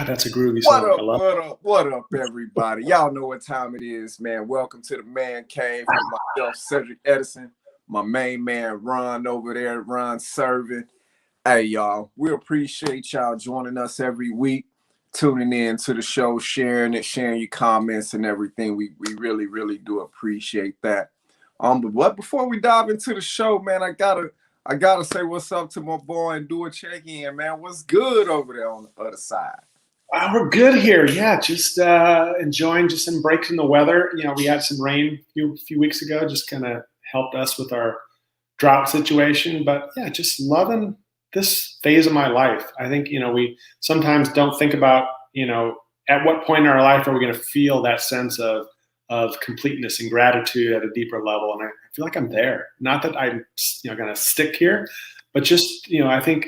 That's a groovy What song. I up, love what up, what up, everybody? Y'all know what time it is, man. Welcome to the Man Cave with myself, Cedric Edison, my main man, Ron over there, Ron Serving. Hey, y'all, we appreciate y'all joining us every week, tuning in to the show, sharing it, sharing your comments and everything. We really, really do appreciate that. But before we dive into the show, man, I gotta say what's up to my boy and do a check-in, man. What's good over there on the other side? We're good here. Yeah, just enjoying just some breaks in the weather. We had some rain a few weeks ago, just kind of helped us with our drought situation. But yeah, just loving this phase of my life. I think, we sometimes don't think about, at what point in our life are we going to feel that sense of completeness and gratitude at a deeper level. And I feel like I'm there. Not that I'm, going to stick here, but just, I think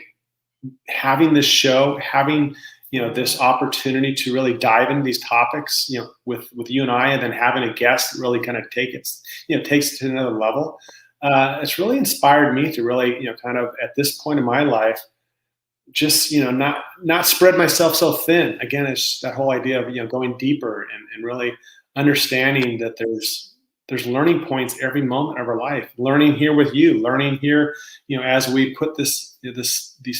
having this show, having this opportunity to really dive into these topics, with you and I, and then having a guest really kind of takes it to another level. It's really inspired me to really, kind of at this point in my life, just, not spread myself so thin. Again, it's that whole idea of, going deeper and really understanding that there's learning points every moment of our life. Learning here with you, learning here, as we put these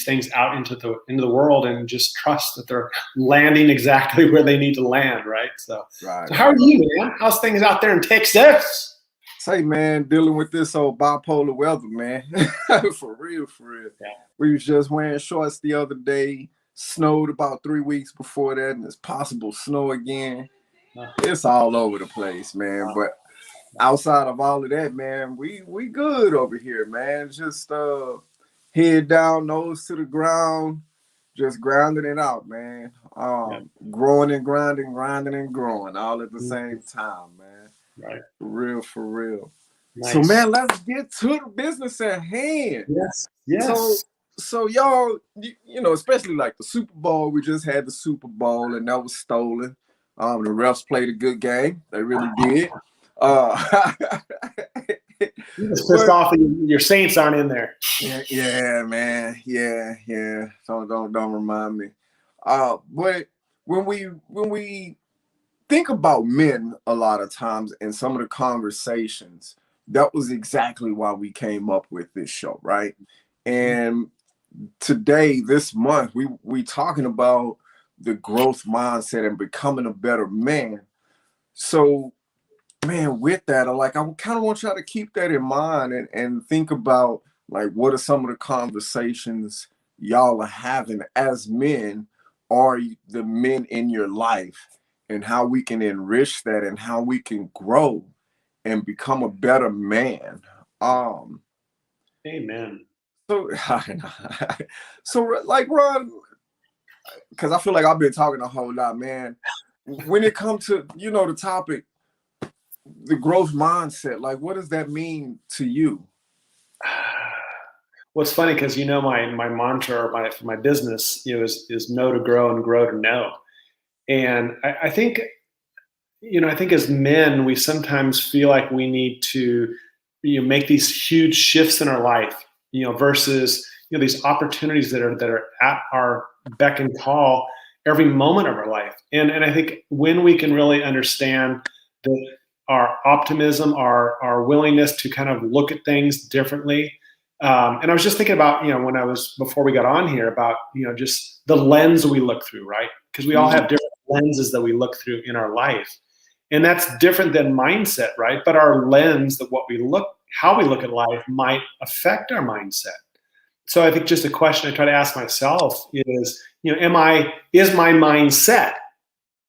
things out into the world, and just trust that they're landing exactly where they need to land, right? So how are you, man? How's things out there in Texas? Say, man, dealing with this old bipolar weather, man. For real, for real. Yeah. We was just wearing shorts the other day. Snowed about 3 weeks before that, and it's possible snow again. It's all over the place, man. But outside of all of that, man, we good over here, man. Just head down, nose to the ground, just grinding it out, man. Growing and grinding, grinding and growing, all at the same time, man. Right. For real, for real. Nice. So, man, let's get to the business at hand. Yes. So y'all, especially like the Super Bowl, we just had the Super Bowl and that was stolen. The refs played a good game. They really did. You just pissed off that your Saints aren't in there. Yeah, man. Yeah. Don't remind me. But when we think about men a lot of times in some of the conversations, that was exactly why we came up with this show, right? And today, this month, we talking about the growth mindset and becoming a better man. So, man, with that, I kind of want y'all to keep that in mind and think about, like, what are some of the conversations y'all are having as men, or the men in your life, and how we can enrich that and how we can grow and become a better man. Amen. So like, Ron, because I feel like I've been talking a whole lot, man. When it comes to, the topic, the growth mindset, like, what does that mean to you? Well, it's funny because my mantra for my business is know to grow and grow to know. And I think as men, we sometimes feel like we need to make these huge shifts in our life, versus these opportunities that are at our beck and call every moment of our life. And I think when we can really understand that our optimism, our willingness to kind of look at things differently. And I was just thinking about, before we got on here, about, just the lens we look through, right? Because we all have different lenses that we look through in our life. And that's different than mindset, right? But our lens, how we look at life might affect our mindset. So I think just a question I try to ask myself is, is my mind set?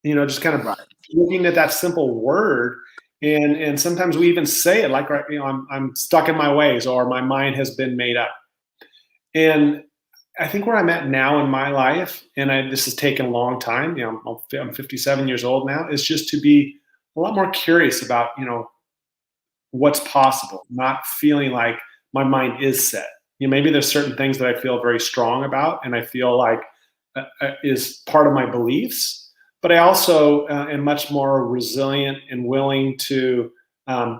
Just kind of looking at that simple word. And sometimes we even say it like, I'm stuck in my ways, or my mind has been made up. And I think where I'm at now in my life, and this has taken a long time, I'm 57 years old now, is just to be a lot more curious about, what's possible, not feeling like my mind is set. Maybe there's certain things that I feel very strong about, and I feel like is part of my beliefs, but I also am much more resilient and willing to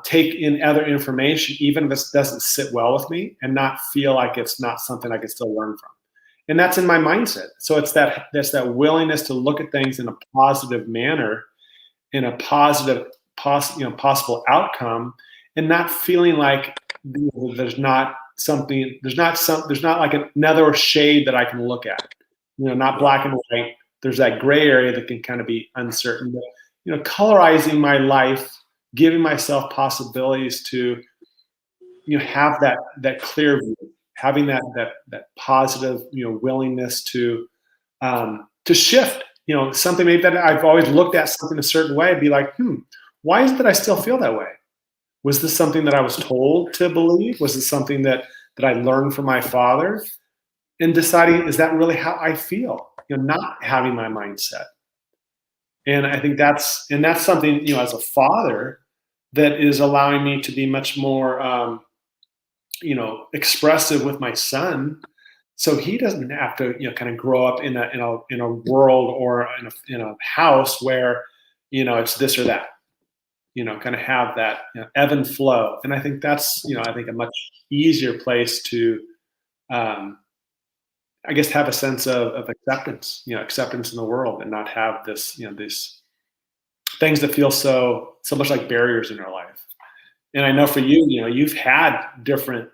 take in other information, even if it doesn't sit well with me, and not feel like it's not something I can still learn from. And that's in my mindset. So it's that willingness to look at things in a positive manner, in a positive possible outcome, and not feeling like there's not something, there's not like another shade that I can look at. Not black and white. There's that gray area that can kind of be uncertain. But colorizing my life, giving myself possibilities to have that clear view, having that positive willingness to shift. Something maybe that I've always looked at something a certain way, and be like, why is it that I still feel that way? Was this something that I was told to believe? Was it something that I learned from my father? And deciding, is that really how I feel? Not having my mindset. And I think that's something, as a father, that is allowing me to be much more, expressive with my son, so he doesn't have to, kind of grow up in a world or in a house where, it's this or that, kind of have that ebb and flow. And I think that's, I think a much easier place to, I guess, have a sense of acceptance, acceptance in the world, and not have this, these things that feel so much like barriers in our life. And I know for you, you've had different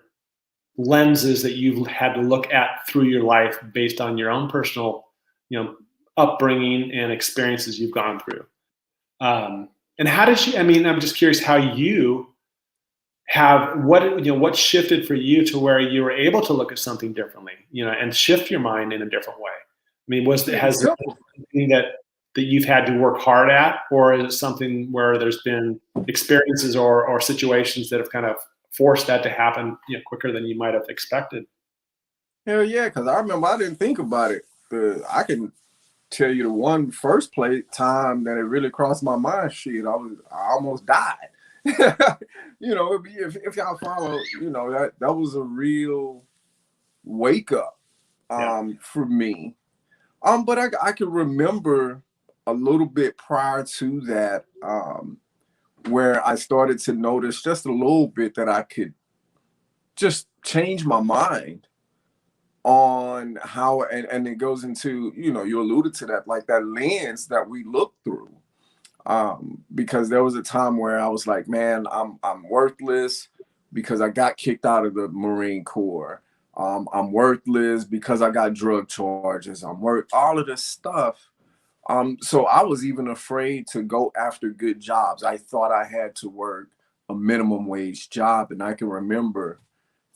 lenses that you've had to look at through your life based on your own personal, upbringing and experiences you've gone through. And how did you? I mean, I'm just curious how you have what shifted for you to where you were able to look at something differently, and shift your mind in a different way. I mean, has there been something that you've had to work hard at, or is it something where there's been experiences or situations that have kind of forced that to happen quicker than you might have expected? Hell yeah, because I remember I didn't think about it. I can tell you the one first time that it really crossed my mind. Shit, I almost died. If y'all follow, that was a real wake up for me. But I can remember a little bit prior to that, where I started to notice just a little bit that I could just change my mind on how, and it goes into, you alluded to that, like that lens that we look through. Because there was a time where I was like, man, I'm worthless because I got kicked out of the Marine Corps. I'm worthless because I got drug charges. All of this stuff. So I was even afraid to go after good jobs. I thought I had to work a minimum wage job. And I can remember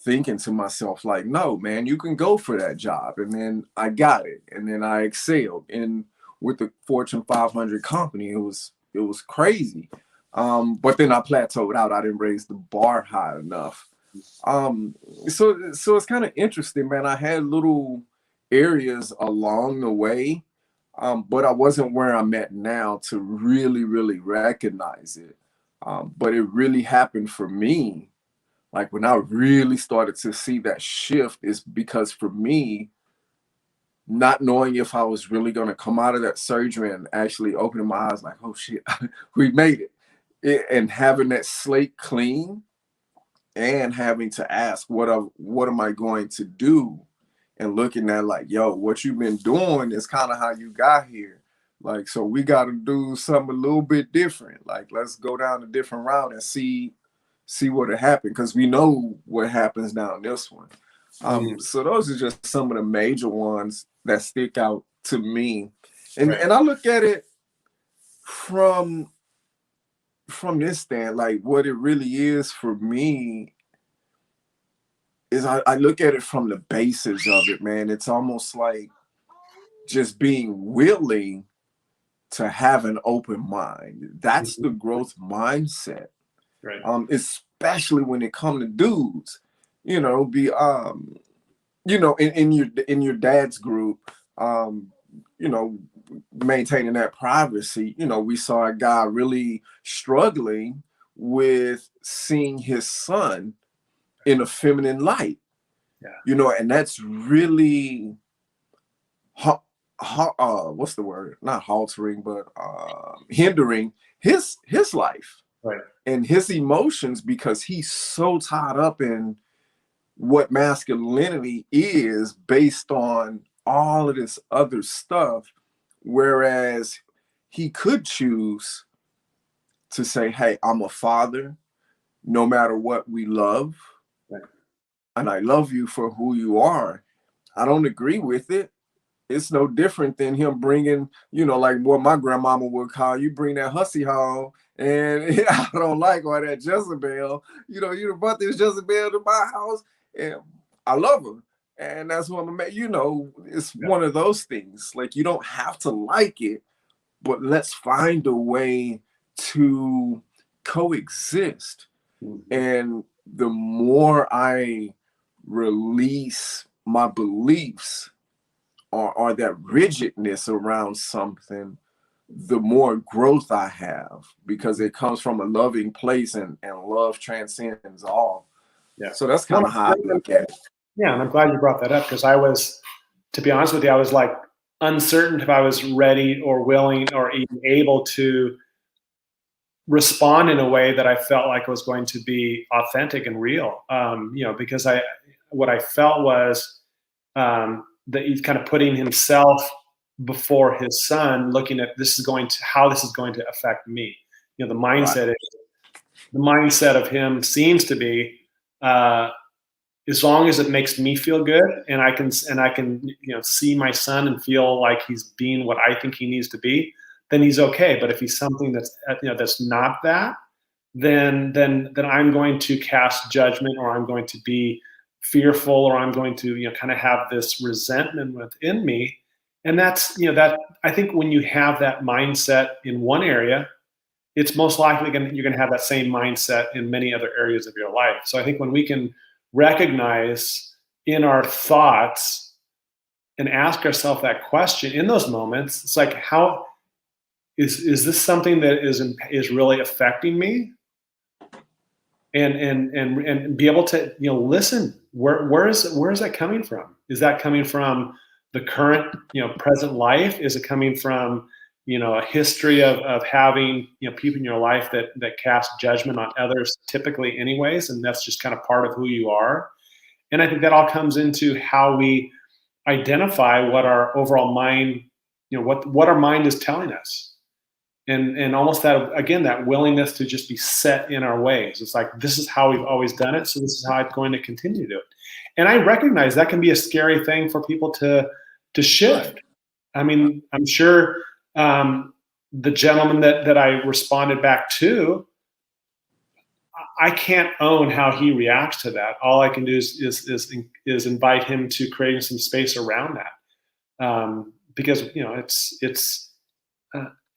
thinking to myself, like, no, man, you can go for that job. And then I got it. And then I excelled. And with the Fortune 500 company, it was crazy. But then I plateaued out. I didn't raise the bar high enough. So it's kind of interesting, man. I had little areas along the way, but I wasn't where I'm at now to really, really recognize it. But it really happened for me. Like when I really started to see that shift is because for me, not knowing if I was really going to come out of that surgery and actually opening my eyes like, oh shit, we made it. And having that slate clean and having to ask, what am I going to do? And looking at like, yo, what you've been doing is kind of how you got here. Like, so we got to do something a little bit different. Like, let's go down a different route and see what will happen, because we know what happens down this one. So those are just some of the major ones that stick out to me. And I look at it from this stand, like what it really is for me is I look at it from the basis of it, man. It's almost like just being willing to have an open mind. That's the growth mindset. Right. Especially when it comes to dudes, in your dad's group, maintaining that privacy, we saw a guy really struggling with seeing his son in a feminine light. Yeah. And that's really what's the word? Not haltering, but hindering his life. Right. And his emotions, because he's so tied up in what masculinity is based on all of this other stuff. Whereas he could choose to say, hey, I'm a father, no matter what, we love. Right. And I love you for who you are. I don't agree with it. It's no different than him bringing, like what my grandmama would call, you bring that hussy home, and I don't like all that Jezebel. You brought this Jezebel to my house, and I love her. And that's what I'm, it's one of those things. Like, you don't have to like it, but let's find a way to coexist. Mm-hmm. And the more I release my beliefs or that rigidness around something, the more growth I have, because it comes from a loving place, and love transcends all. Yeah. So that's kind of how I look at it. Yeah, and I'm glad you brought that up, because I was, to be honest with you, I was like uncertain if I was ready or willing or even able to respond in a way that I felt like was going to be authentic and real. Because what I felt was that he's kind of putting himself before his son, looking at how this is going to affect me. The mindset Right. the mindset of him seems to be, as long as it makes me feel good, and I can see my son and feel like he's being what I think he needs to be, then he's okay. But if he's something that's not that, then I'm going to cast judgment, or I'm going to be fearful, or I'm going to kind of have this resentment within me. And that's that I think when you have that mindset in one area, it's most likely you're going to have that same mindset in many other areas of your life. So I think when we can recognize in our thoughts and ask ourselves that question in those moments, it's like, how is this something that is really affecting me? And be able to listen. Where is that coming from? Is that coming from the current present life? Is it coming from a history of having people in your life that cast judgment on others, typically anyways, and that's just kind of part of who you are? And I think that all comes into how we identify what our overall mind, what our mind is telling us. And almost that willingness to just be set in our ways. It's like, this is how we've always done it, so this is how I'm going to continue to do it. And I recognize that can be a scary thing for people to shift. I mean, I'm sure the gentleman that I responded back to, I can't own how he reacts to that. All I can do is invite him to creating some space around that, because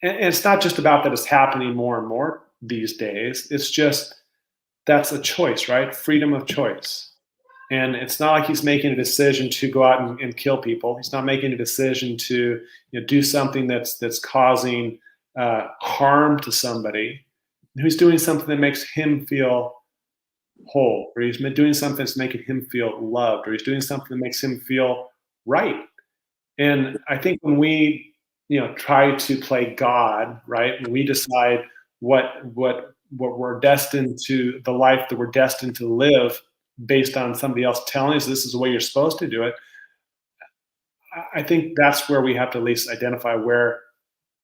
and it's not just about that it's happening more and more these days. It's just, that's a choice, right? Freedom of choice. And it's not like he's making a decision to go out and kill people. He's not making a decision to do something that's causing harm to somebody. He's doing something that makes him feel whole, or he's doing something that's making him feel loved, or he's doing something that makes him feel right. And I think when we try to play God, right? When we decide what we're destined to, the life that we're destined to live based on somebody else telling us this is the way you're supposed to do it, I think that's where we have to at least identify where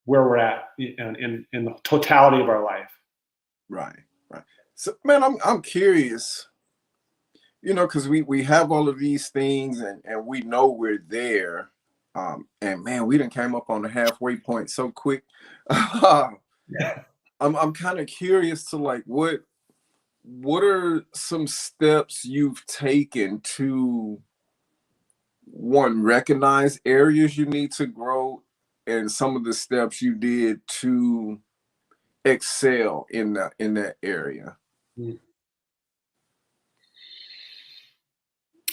we're at in the totality of our life. Right. So, man, I'm curious, because we have all of these things, and we know we're there. And man, we done came up on the halfway point so quick. Yeah. I'm kind of curious to, like, what are some steps you've taken to, one, recognize areas you need to grow, and some of the steps you did to excel in that area?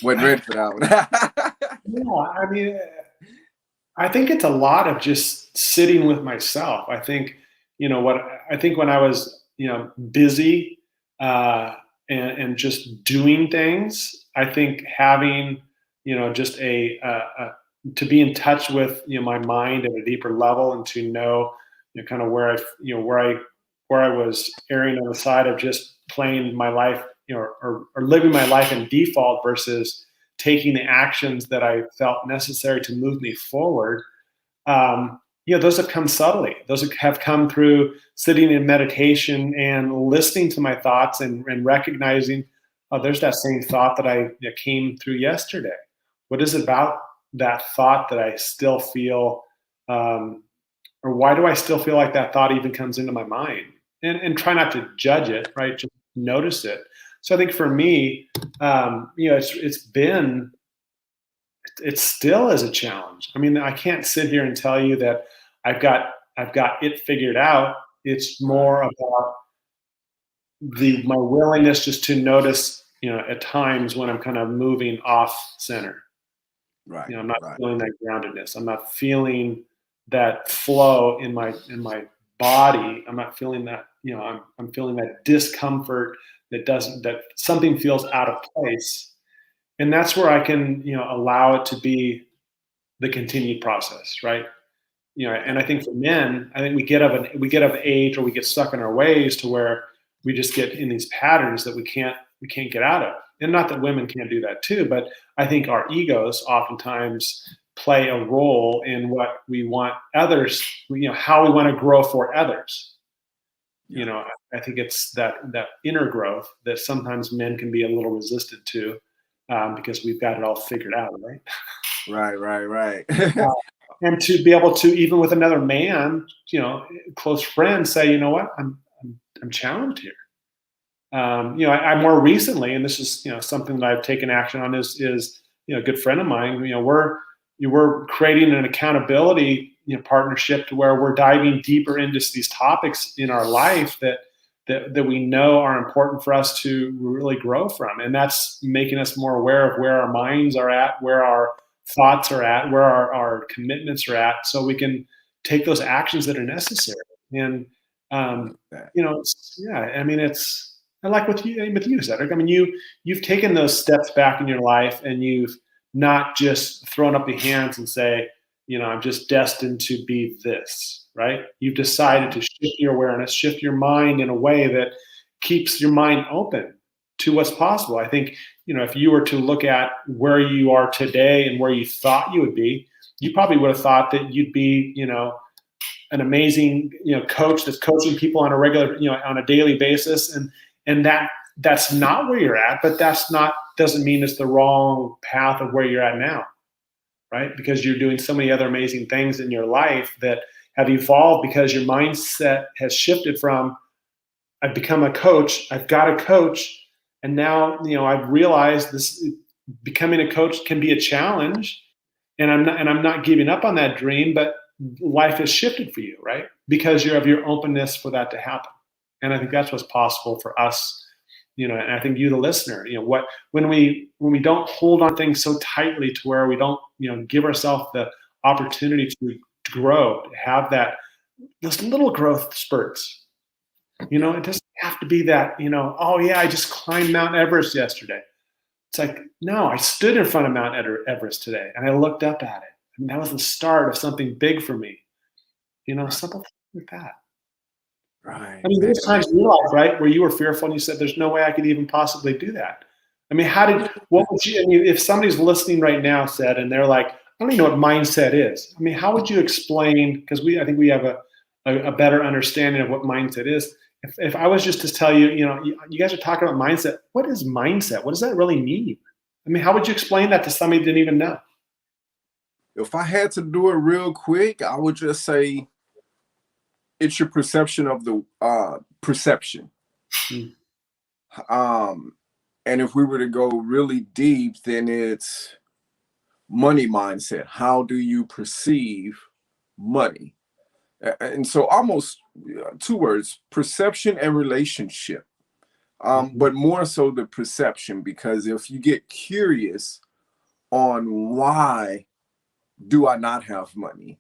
Wasn't ready for that one. No, I mean, I think it's a lot of just sitting with myself. I think, when I was, busy and just doing things, I think having, just to be in touch with, my mind at a deeper level, and to know, kind of where I was erring on the side of just playing my life, or living my life in default versus taking the actions that I felt necessary to move me forward, those have come subtly. Those have come through sitting in meditation and listening to my thoughts and recognizing, oh, there's that same thought that came through yesterday. What is it about that thought that I still feel, or why do I still feel like that thought even comes into my mind? And try not to judge it, right? Just notice it. So I think for me, it still is a challenge. I mean, I can't sit here and tell you that I've got it figured out. It's more about my willingness just to notice, at times when I'm kind of moving off center. Right. I'm not feeling that groundedness. I'm not feeling that flow in my body. I'm not feeling that, I'm feeling that discomfort that something feels out of place. And that's where I can, allow it to be the continued process, right? And I think for men, I think we get of age, or we get stuck in our ways to where we just get in these patterns that we can't get out of. And not that women can't do that too, but I think our egos oftentimes play a role in what we want others, how we want to grow for others. I think it's that inner growth that sometimes men can be a little resistant to, because we've got it all figured out, right? Right. And to be able to, even with another man, close friend, say, you know what, I'm challenged here. I more recently, and this is something that I've taken action on, is a good friend of mine. We're creating an accountability partnership to where we're diving deeper into these topics in our life that we know are important for us to really grow from, and that's making us more aware of where our minds are at, where our thoughts are at, where our commitments are at, so we can take those actions that are necessary. And I mean, I like with you, Cedric. I mean, you've taken those steps back in your life, and you've not just thrown up your hands and say, I'm just destined to be this, right? You've decided to shift your awareness, shift your mind in a way that keeps your mind open to what's possible. I think, if you were to look at where you are today and where you thought you would be, you probably would have thought that you'd be, an amazing, coach that's coaching people on a regular, on a daily basis. And that's not where you're at, but doesn't mean it's the wrong path of where you're at now, right? Because you're doing so many other amazing things in your life that have evolved because your mindset has shifted from, I've become a coach, I've got a coach, and now, I've realized this, becoming a coach can be a challenge, and I'm not giving up on that dream, but life has shifted for you, right? Because you have your openness for that to happen. And I think that's what's possible for us, and I think you, the listener, when we don't hold on things so tightly to where we don't, give ourselves the opportunity to grow, to have those little growth spurts. It doesn't have to be that, oh yeah, I just climbed Mount Everest yesterday. It's like, no, I stood in front of Mount Everest today and I looked up at it. And that was the start of something big for me. Simple like that. Right. I mean, there's times in your life, right, where you were fearful and you said, there's no way I could even possibly do that. I mean, if somebody's listening right now, and they're like, I don't even know what mindset is. I mean, how would you explain, because I think we have a better understanding of what mindset is. If I was just to tell you, you guys are talking about mindset. What is mindset? What does that really mean? I mean, how would you explain that to somebody who didn't even know? If I had to do it real quick, I would just say it's your perception of the perception. And if we were to go really deep, then it's money mindset. How do you perceive money? And so almost two words, perception and relationship. But more so the perception, because if you get curious on why do I not have money,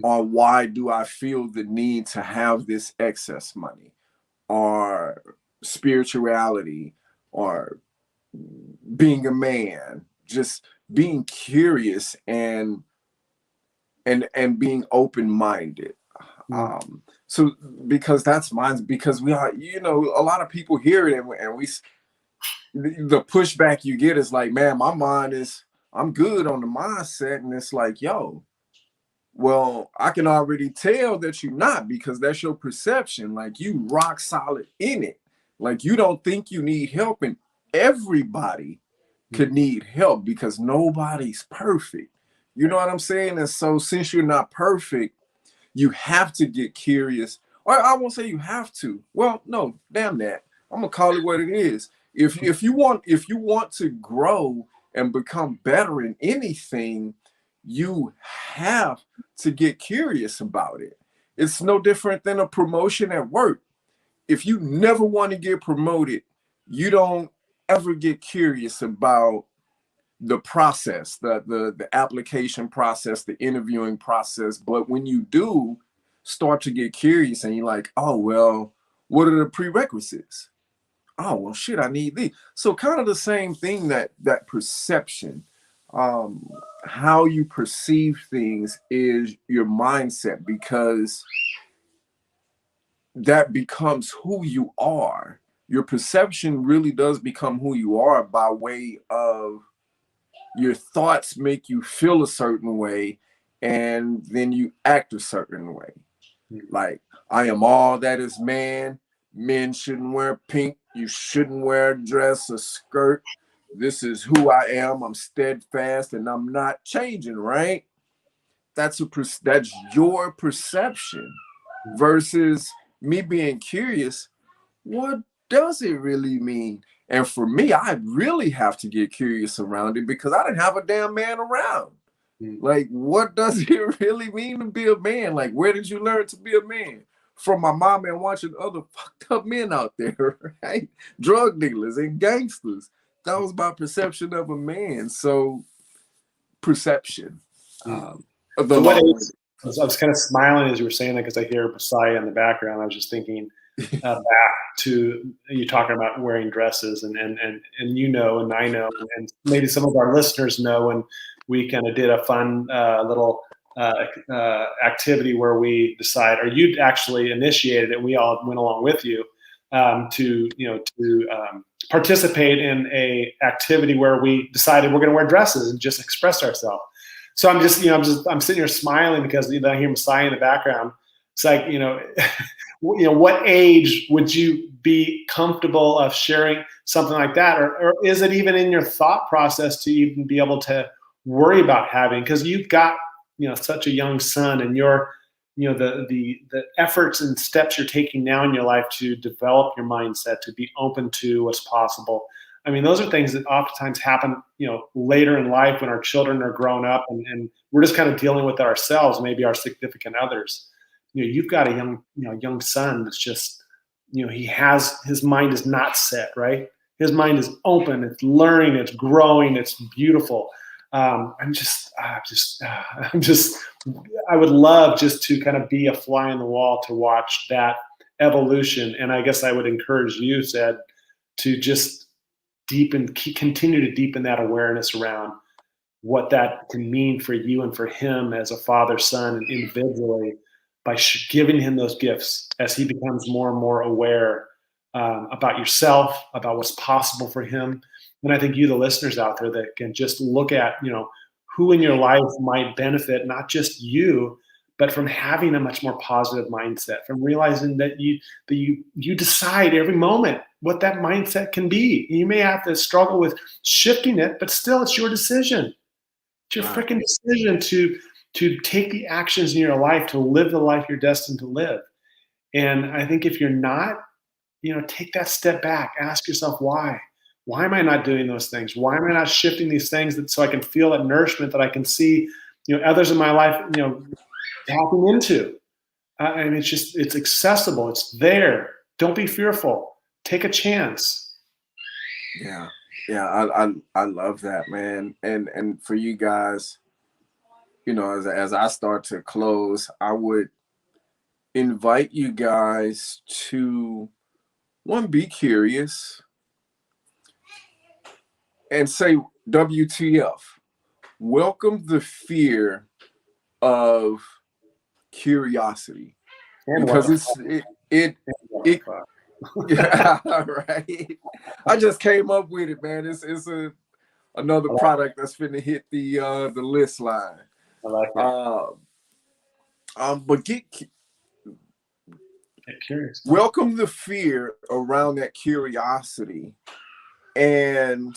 or why do I feel the need to have this excess money, or spirituality, or being a man, just being curious and being open-minded. So because that's mine, because we are, a lot of people hear it and the pushback you get is like, man, I'm good on the mindset. And it's like, yo, well, I can already tell that you're not, because that's your perception. Like, you rock solid in it. Like, you don't think you need help, and everybody could need help because nobody's perfect. You know what I'm saying? And so since you're not perfect, you have to get curious. Or I won't say you have to. Well, no, damn that. I'm gonna call it what it is. If you want to grow and become better in anything, you have to get curious about it. It's no different than a promotion at work. If you never want to get promoted, you don't ever get curious about the process, the application process, the interviewing process. But when you do start to get curious and you're like, oh, well, what are the prerequisites? Oh, well, shit, I need these. So kind of the same thing, that perception, how you perceive things is your mindset, because that becomes who you are. Your perception really does become who you are by way of your thoughts make you feel a certain way, and then you act a certain way. Like, I am all that is man. Men shouldn't wear pink. You shouldn't wear a dress, a skirt. This is who I am. I'm steadfast and I'm not changing, right? That's your perception versus me being curious. What does it really mean? And for me, I really have to get curious around it because I didn't have a damn man around. Like, what does it really mean to be a man? Like, where did you learn to be a man? From my mom and watching other fucked up men out there, right? Drug dealers and gangsters. That was my perception of a man. So, perception. So what is, I was kind of smiling as you were saying that because I hear Messiah in the background. I was just thinking back to you talking about wearing dresses, and you know, and I know, and maybe some of our listeners know, and we kind of did a fun little activity where we decide, or you actually initiated it. We all went along with you to participate in a activity where we decided we're going to wear dresses and just express ourselves. So I'm just, I'm sitting here smiling because I hear Messiah in the background. It's like, what age would you be comfortable of sharing something like that? Or is it even in your thought process to even be able to worry about having, because you've got, such a young son, and you're, the efforts and steps you're taking now in your life to develop your mindset, to be open to what's possible. I mean, those are things that oftentimes happen, later in life when our children are grown up, and we're just kind of dealing with ourselves, maybe our significant others. You've got a young son that's just, his mind is not set, right? His mind is open, it's learning, it's growing, it's beautiful. I would love just to kind of be a fly on the wall to watch that evolution. And I guess I would encourage you, Zed, to just continue to deepen that awareness around what that can mean for you and for him as a father, son, and individually, by giving him those gifts as he becomes more and more aware about yourself, about what's possible for him. And I think you, the listeners out there, that can just look at, who in your life might benefit, not just you, but from having a much more positive mindset, from realizing that you decide every moment what that mindset can be. You may have to struggle with shifting it, but still it's your decision. It's your freaking decision to take the actions in your life to live the life you're destined to live. And I think if you're not, take that step back, ask yourself why. Why am I not doing those things? Why am I not shifting these things so I can feel that nourishment that I can see, others in my life, tapping into? And it's accessible. It's there. Don't be fearful. Take a chance. Yeah. I love that, man. And for you guys, as I start to close, I would invite you guys to, one, be curious and say WTF. Welcome the fear of curiosity, because it Yeah, right. I just came up with it, man. It's another I like, product that's finna hit the list line. I like it. Uh, but Get curious. welcome the fear around that curiosity, and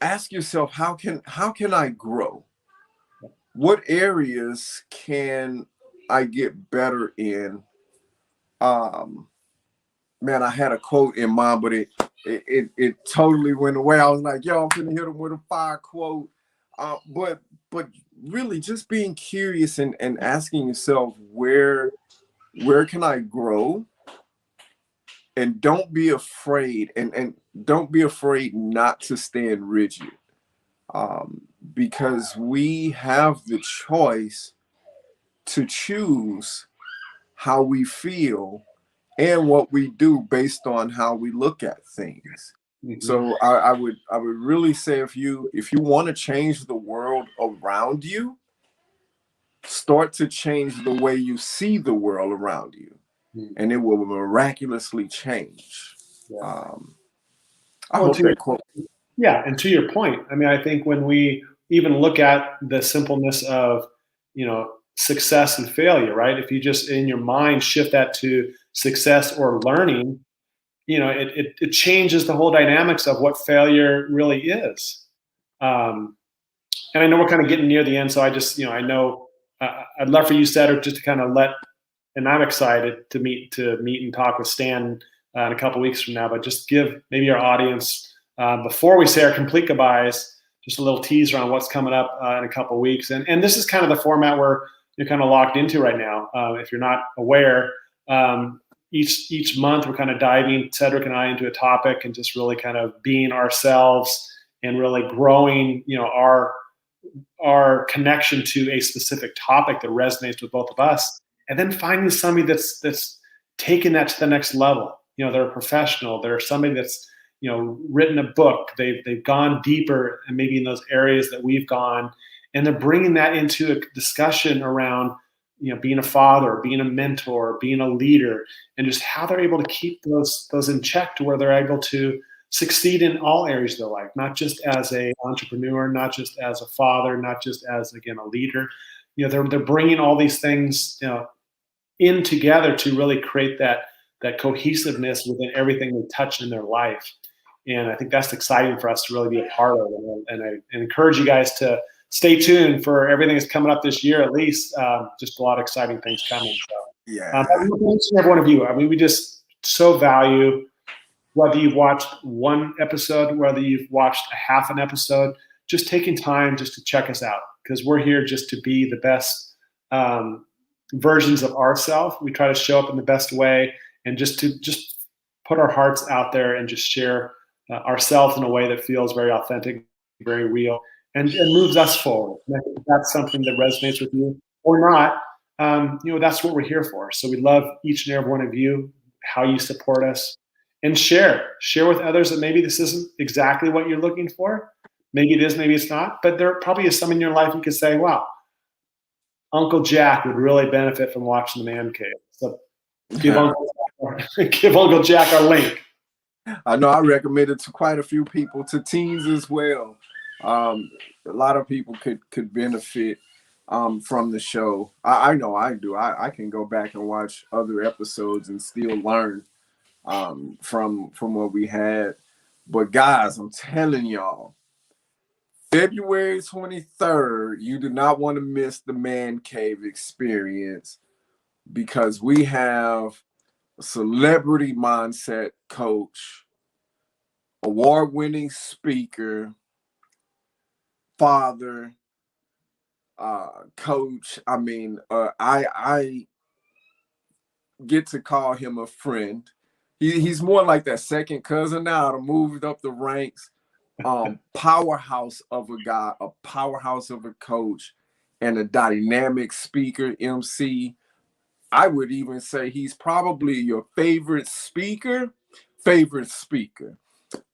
ask yourself, how can I grow? What areas can I get better in? Um, Man, I had a quote in mind, but it totally went away. I was like, yo, I'm gonna hit him with a fire quote. But really just being curious and asking yourself where can I grow? And don't be afraid, and don't be afraid not to stand rigid. Because we have the choice to choose how we feel and what we do based on how we look at things. Hmm. So I would really say, if you want to change the world around you, start to change the way you see the world around you, and it will miraculously change. Yeah. Um, I Well, hope that quote. yeah, and to your point, I mean, I think when we even look at the simpleness of, success and failure, right? If you just in your mind shift that to success or learning, it changes the whole dynamics of what failure really is. Um, and I know we're kind of getting near the end, so I just, I know I'd love for you, Cedric, just to kind of and I'm excited to meet and talk with Stan in a couple weeks from now. But just give maybe our audience before we say our complete goodbyes, just a little teaser on what's coming up in a couple weeks. And this is kind of the format where you're kind of locked into right now. If you're not aware, each month we're kind of diving Cedric and I into a topic and just really kind of being ourselves and really growing, our connection to a specific topic that resonates with both of us, and then finding somebody that's taken that to the next level. They're a professional. They're somebody that's written a book. They've gone deeper and maybe in those areas that we've gone, and they're bringing that into a discussion around being a father, being a mentor, being a leader, and just how they're able to keep those in check to where they're able to succeed in all areas of their life, not just as a entrepreneur, not just as a father, not just as, again, a leader. They're bringing all these things in together to really create that cohesiveness within everything they touch in their life. And I think that's exciting for us to really be a part of. And I encourage you guys to stay tuned for everything that's coming up this year, at least. Just a lot of exciting things coming. So, Yeah. thanks to every one of you. I mean, we just so value whether you've watched one episode, whether you've watched a half an episode, just taking time just to check us out, because we're here just to be the best versions of ourselves. We try to show up in the best way and just put our hearts out there and just share ourselves in a way that feels very authentic, very real, and moves us forward. And I think if that's something that resonates with you or not. That's what we're here for. So we love each and every one of you, how you support us, and share with others that maybe this isn't exactly what you're looking for. Maybe it is, maybe it's not, but there probably is some in your life you could say, wow, Uncle Jack would really benefit from watching the Man Cave. So give Uncle give Uncle Jack our link. I know I recommend it to quite a few people, to teens as well. A lot of people could benefit from the show. I know I do. I can go back and watch other episodes and still learn from what we had. But guys, I'm telling y'all, February 23rd, you do not want to miss the Man Cave experience, because we have a celebrity mindset coach, award-winning speaker, father, coach. I mean, I get to call him a friend. He's more like that second cousin now. To moved up the ranks. Powerhouse of a guy, a powerhouse of a coach, and a dynamic speaker, MC. I would even say he's probably your favorite speaker.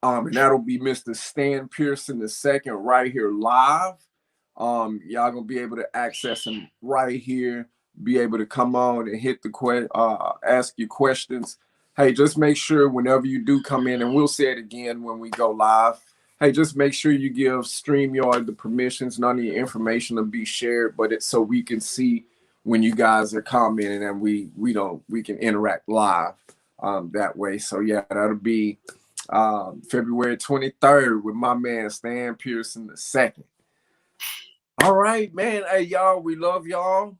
And that'll be Mr. Stan Pearson II right here live. Y'all gonna be able to access him right here be able to come on and hit the ask you questions. Hey, just make sure whenever you do come in, and we'll say it again when we go live. Hey, just make sure you give StreamYard the permissions. None of your information will be shared, but it's so we can see when you guys are commenting, and we can interact live that way. So yeah, that'll be February 23rd with my man Stan Pearson II. All right, man. Hey, y'all, we love y'all,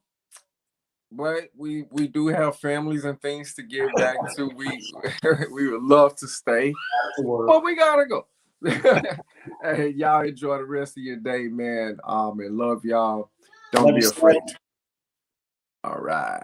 but we do have families and things to get back to. We would love to stay, but we gotta go. Hey, y'all enjoy the rest of your day, man. And love y'all. Don't be afraid. All right.